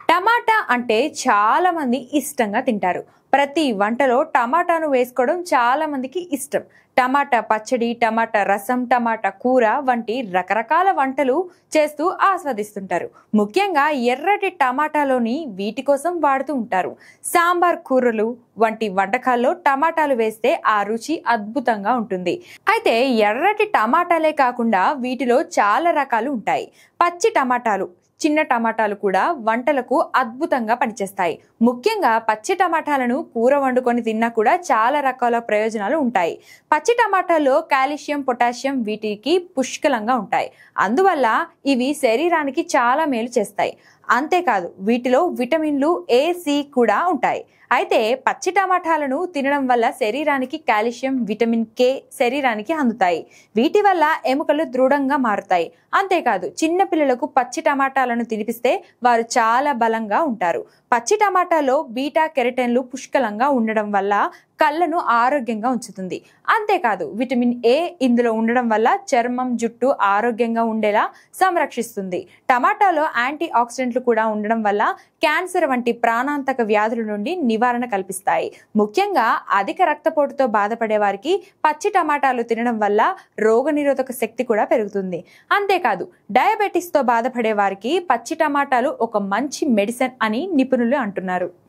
టమాటా అంటే చాలా మంది ఇష్టంగా తింటారు. ప్రతి వంటలో టమాటాను వేసుకోవడం చాలా మందికి ఇష్టం. టమాటా పచ్చడి, టమాటా రసం, టమాటా కూర వంటి రకరకాల వంటలు చేస్తూ ఆస్వాదిస్తుంటారు. ముఖ్యంగా ఎర్రటి టమాటాలోని వీటి కోసం వాడుతూ ఉంటారు. సాంబార్, కూరలు వంటి వంటకాల్లో టమాటాలు వేస్తే ఆ రుచి అద్భుతంగా ఉంటుంది. అయితే ఎర్రటి టమాటాలే కాకుండా వీటిలో చాలా రకాలు ఉంటాయి. పచ్చి టమాటాలు, చిన్న టమాటాలు కూడా వంటలకు అద్భుతంగా పనిచేస్తాయి. ముఖ్యంగా పచ్చి టమాటాలను కూర వండుకొని తిన్నా కూడా చాలా రకాల ప్రయోజనాలు ఉంటాయి. పచ్చి టమాటాల్లో కాల్షియం, పొటాషియం వీటికి పుష్కలంగా ఉంటాయి. అందువల్ల ఇవి శరీరానికి చాలా మేలు చేస్తాయి. అంతేకాదు వీటిలో విటమిన్లు ఏ, సి కూడా ఉంటాయి. అయితే పచ్చి టమాటాలను తినడం వల్ల శరీరానికి కాల్షియం, విటమిన్ కే శరీరానికి అందుతాయి. వీటి వల్ల ఎముకలు దృఢంగా మారుతాయి. అంతేకాదు చిన్న పిల్లలకు పచ్చి టమాటాలను తినిపిస్తే వారు చాలా బలంగా ఉంటారు. పచ్చి టమాటాలో బీటా కెరటెన్లు పుష్కలంగా ఉండడం వల్ల కళ్ళను ఆరోగ్యంగా ఉంచుతుంది. అంతేకాదు విటమిన్ ఏ ఇందులో ఉండడం వల్ల చర్మం, జుట్టు ఆరోగ్యంగా ఉండేలా సంరక్షిస్తుంది. టమాటాలో యాంటీ ఆక్సిడెంట్లు కూడా ఉండడం వల్ల క్యాన్సర్ వంటి ప్రాణాంతక వ్యాధుల నుండి నివారణ కల్పిస్తాయి. ముఖ్యంగా అధిక రక్తపోటుతో బాధపడే వారికి పచ్చి టమాటాలు తినడం వల్ల రోగనిరోధక శక్తి కూడా పెరుగుతుంది. అంతేకాదు డయాబెటిస్ తో బాధపడే వారికి పచ్చి టమాటాలు ఒక మంచి మెడిసిన్ అని నిపుణులు అంటున్నారు.